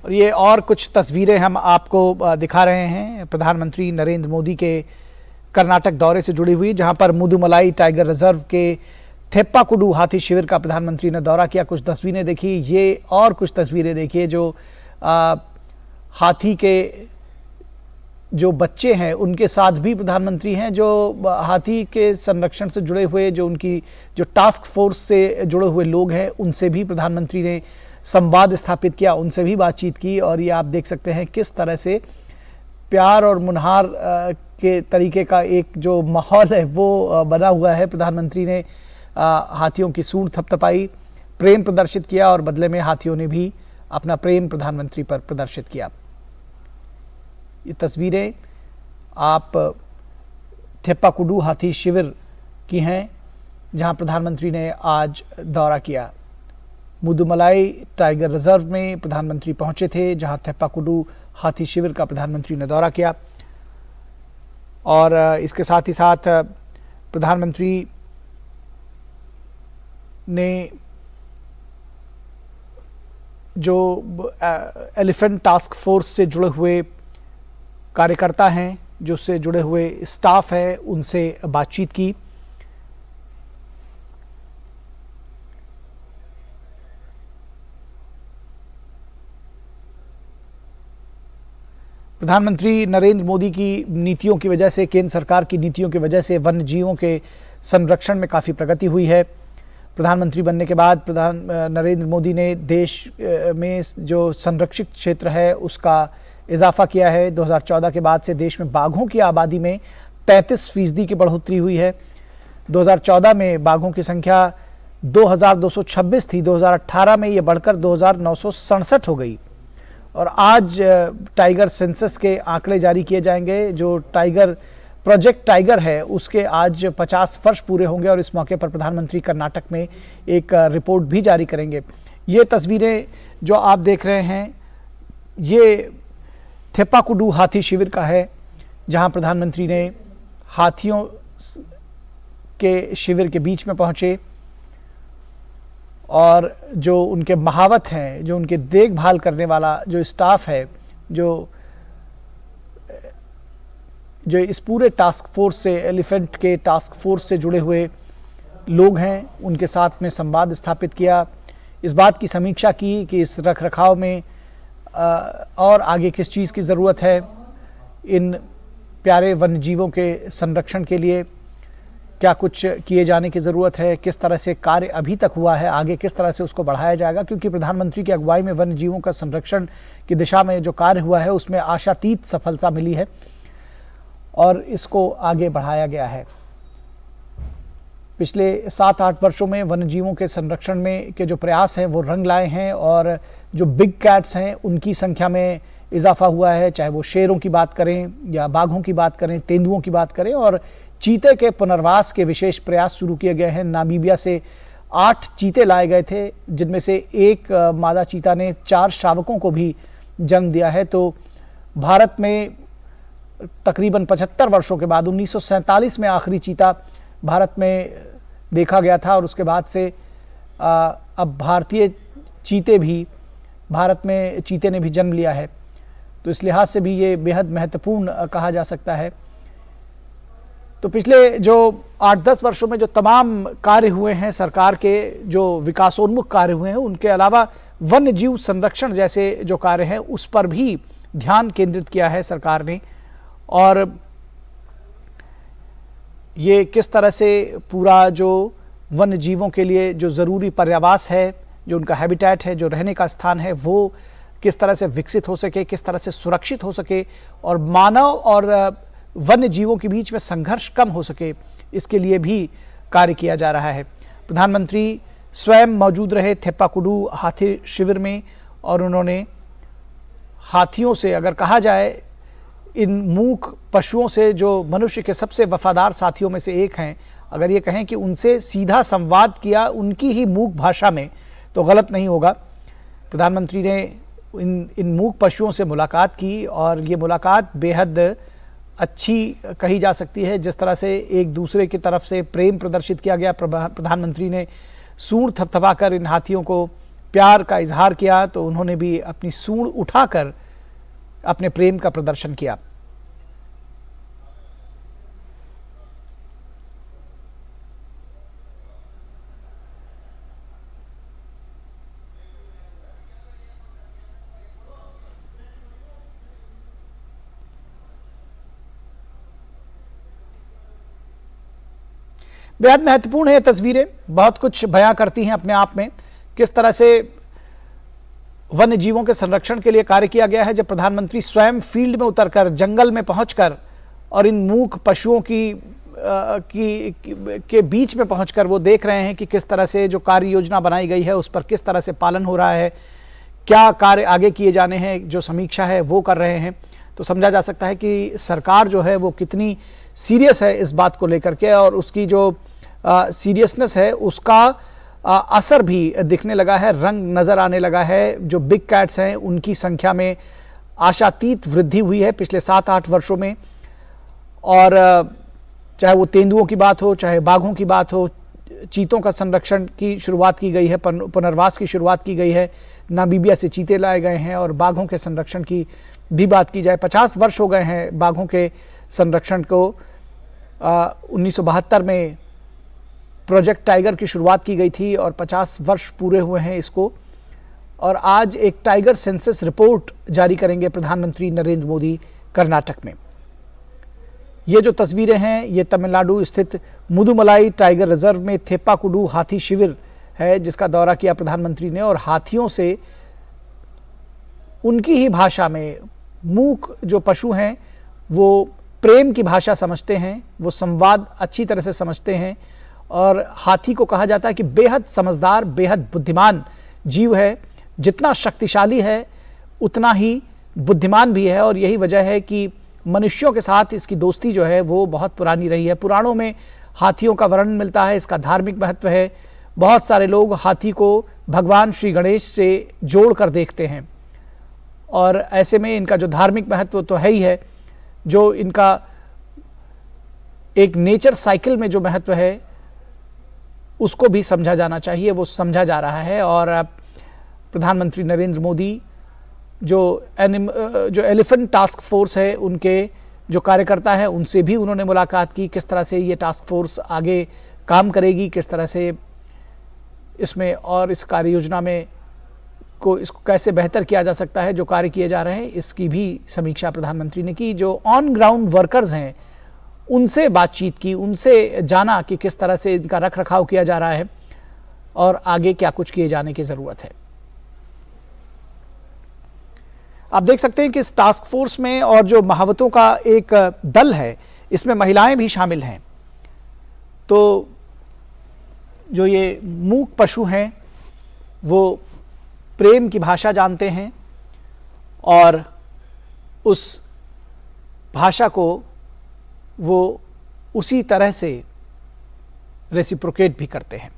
और ये और कुछ तस्वीरें हम आपको दिखा रहे हैं प्रधानमंत्री नरेंद्र मोदी के कर्नाटक दौरे से जुड़ी हुई, जहां पर मुदुमलाई टाइगर रिजर्व के थेप्पाकुडू हाथी शिविर का प्रधानमंत्री ने दौरा किया। कुछ तस्वीरें देखिए, ये और कुछ तस्वीरें देखिए जो हाथी के जो बच्चे हैं उनके साथ भी प्रधानमंत्री हैं, जो हाथी के संरक्षण से जुड़े हुए जो उनकी जो टास्क फोर्स से जुड़े हुए लोग हैं उनसे भी प्रधानमंत्री ने संवाद स्थापित किया, उनसे भी बातचीत की। और ये आप देख सकते हैं किस तरह से प्यार और मुनहार के तरीके का एक जो माहौल है वो बना हुआ है। प्रधानमंत्री ने हाथियों की सूंड थपथपाई, प्रेम प्रदर्शित किया और बदले में हाथियों ने भी अपना प्रेम प्रधानमंत्री पर प्रदर्शित किया। ये तस्वीरें आप थेप्पाकुडू हाथी शिविर की हैं, जहां प्रधानमंत्री ने आज दौरा किया। मुदुमलाई टाइगर रिजर्व में प्रधानमंत्री पहुंचे थे, जहां थेप्पाकुडू हाथी शिविर का प्रधानमंत्री ने दौरा किया। और इसके साथ ही साथ प्रधानमंत्री ने जो एलिफेंट टास्क फोर्स से जुड़े हुए कार्यकर्ता हैं, जो उससे जुड़े हुए स्टाफ है, उनसे बातचीत की। प्रधानमंत्री नरेंद्र मोदी की नीतियों की वजह से, केंद्र सरकार की नीतियों की वजह से वन्य जीवों के संरक्षण में काफ़ी प्रगति हुई है। प्रधानमंत्री बनने के बाद नरेंद्र मोदी ने देश में जो संरक्षित क्षेत्र है उसका इजाफा किया है। 2014 के बाद से देश में बाघों की आबादी में 35% की बढ़ोतरी हुई है। 2014 में बाघों की संख्या 2226 थी, 2018 में ये बढ़कर 2967 हो गई। और आज टाइगर सेंसस के आंकड़े जारी किए जाएंगे। जो प्रोजेक्ट टाइगर है उसके आज 50 वर्ष पूरे होंगे और इस मौके पर प्रधानमंत्री कर्नाटक में एक रिपोर्ट भी जारी करेंगे। ये तस्वीरें जो आप देख रहे हैं ये थेप्पाकुडू हाथी शिविर का है, जहां प्रधानमंत्री ने हाथियों के शिविर के बीच में पहुंचे और जो उनके महावत हैं, जो उनके देखभाल करने वाला जो स्टाफ है, जो इस पूरे टास्क फोर्स से, एलिफेंट के टास्क फोर्स से जुड़े हुए लोग हैं, उनके साथ में संवाद स्थापित किया। इस बात की समीक्षा की कि इस रखरखाव में और आगे किस चीज़ की ज़रूरत है, इन प्यारे वन्य जीवों के संरक्षण के लिए क्या कुछ किए जाने की ज़रूरत है, किस तरह से कार्य अभी तक हुआ है, आगे किस तरह से उसको बढ़ाया जाएगा। क्योंकि प्रधानमंत्री की अगुवाई में वन्य जीवों का संरक्षण की दिशा में जो कार्य हुआ है उसमें आशातीत सफलता मिली है और इसको आगे बढ़ाया गया है। पिछले 7-8 वर्षों में वन्य जीवों के संरक्षण में के जो प्रयास हैं वो रंग लाए हैं और जो बिग कैट्स हैं उनकी संख्या में इजाफा हुआ है, चाहे वो शेरों की बात करें या बाघों की बात करें, तेंदुओं की बात करें। और चीते के पुनर्वास के विशेष प्रयास शुरू किए गए हैं। नामीबिया से 8 चीते लाए गए थे, जिनमें से एक मादा चीता ने 4 शावकों को भी जन्म दिया है। तो भारत में तकरीबन 75 वर्षों के बाद 1947 में आखिरी चीता भारत में देखा गया था और उसके बाद से अब भारतीय चीते भी, भारत में चीते ने भी जन्म लिया है। तो इस लिहाज से भी ये बेहद महत्वपूर्ण कहा जा सकता है। तो पिछले जो 8-10 वर्षों में जो तमाम कार्य हुए हैं सरकार के, जो विकासोन्मुख कार्य हुए हैं, उनके अलावा वन्य जीव संरक्षण जैसे जो कार्य हैं उस पर भी ध्यान केंद्रित किया है सरकार ने। और ये किस तरह से पूरा जो वन्य जीवों के लिए जो ज़रूरी पर्यावास है, जो उनका हैबिटेट है, जो रहने का स्थान है, वो किस तरह से विकसित हो सके, किस तरह से सुरक्षित हो सके और मानव और वन्य जीवों के बीच में संघर्ष कम हो सके, इसके लिए भी कार्य किया जा रहा है। प्रधानमंत्री स्वयं मौजूद रहे थेप्पाकुडू हाथी शिविर में और उन्होंने हाथियों से, अगर कहा जाए इन मूक पशुओं से जो मनुष्य के सबसे वफादार साथियों में से एक हैं, अगर ये कहें कि उनसे सीधा संवाद किया उनकी ही मूक भाषा में, तो गलत नहीं होगा। प्रधानमंत्री ने इन मूक पशुओं से मुलाकात की और ये मुलाकात बेहद अच्छी कही जा सकती है। जिस तरह से एक दूसरे की तरफ से प्रेम प्रदर्शित किया गया, प्रधानमंत्री ने सूंड थपथपाकर इन हाथियों को प्यार का इजहार किया तो उन्होंने भी अपनी सूंड उठाकर अपने प्रेम का प्रदर्शन किया। बेहद महत्वपूर्ण है ये तस्वीरें, बहुत कुछ बयां करती हैं अपने आप में। किस तरह से वन्य जीवों के संरक्षण के लिए कार्य किया गया है, जब प्रधानमंत्री स्वयं फील्ड में उतरकर, जंगल में पहुंचकर और इन मूक पशुओं के बीच में पहुंचकर वो देख रहे हैं कि किस तरह से जो कार्य योजना बनाई गई है उस पर किस तरह से पालन हो रहा है, क्या कार्य आगे किए जाने हैं, जो समीक्षा है वो कर रहे हैं। तो समझा जा सकता है कि सरकार जो है वो कितनी सीरियस है इस बात को लेकर के, और उसकी जो सीरियसनेस है उसका असर भी दिखने लगा है, रंग नज़र आने लगा है। जो बिग कैट्स हैं उनकी संख्या में आशातीत वृद्धि हुई है पिछले 7-8 वर्षों में, और चाहे वो तेंदुओं की बात हो, चाहे बाघों की बात हो, चीतों का संरक्षण की शुरुआत की गई है, पुनर्वास की शुरुआत की गई है, नामीबिया से चीते लाए गए हैं, और बाघों के संरक्षण की भी बात की जाए 50 वर्ष हो गए हैं बाघों के संरक्षण को। 1972 में प्रोजेक्ट टाइगर की शुरुआत की गई थी और 50 वर्ष पूरे हुए हैं इसको, और आज एक टाइगर सेंसस रिपोर्ट जारी करेंगे प्रधानमंत्री नरेंद्र मोदी कर्नाटक में। ये जो तस्वीरें हैं ये तमिलनाडु स्थित मुदुमलाई टाइगर रिजर्व में थेप्पाकुडू हाथी शिविर है, जिसका दौरा किया प्रधानमंत्री ने, और हाथियों से उनकी ही भाषा में, मूक जो पशु हैं वो प्रेम की भाषा समझते हैं, वो संवाद अच्छी तरह से समझते हैं, और हाथी को कहा जाता है कि बेहद समझदार, बेहद बुद्धिमान जीव है। जितना शक्तिशाली है उतना ही बुद्धिमान भी है, और यही वजह है कि मनुष्यों के साथ इसकी दोस्ती जो है वो बहुत पुरानी रही है। पुराणों में हाथियों का वर्णन मिलता है, इसका धार्मिक महत्व है। बहुत सारे लोग हाथी को भगवान श्री गणेश से जोड़कर देखते हैं, और ऐसे में इनका जो धार्मिक महत्व तो है ही है, जो इनका एक नेचर साइकिल में जो महत्व है उसको भी समझा जाना चाहिए, वो समझा जा रहा है। और प्रधानमंत्री नरेंद्र मोदी जो एलिफेंट टास्क फोर्स है उनके जो कार्यकर्ता हैं उनसे भी उन्होंने मुलाकात की, किस तरह से ये टास्क फोर्स आगे काम करेगी, किस तरह से इसमें और इस कार्य योजना में इसको कैसे बेहतर किया जा सकता है, जो कार्य किए जा रहे हैं इसकी भी समीक्षा प्रधानमंत्री ने की। जो ऑन ग्राउंड वर्कर्स हैं उनसे बातचीत की, उनसे जाना कि किस तरह से इनका रख रखाव किया जा रहा है और आगे क्या कुछ किए जाने की ज़रूरत है। आप देख सकते हैं कि इस टास्क फोर्स में और जो महावतों का एक दल है इसमें महिलाएं भी शामिल हैं। तो जो ये मूक पशु हैं वो प्रेम की भाषा जानते हैं और उस भाषा को वो उसी तरह से रेसिप्रोकेट भी करते हैं।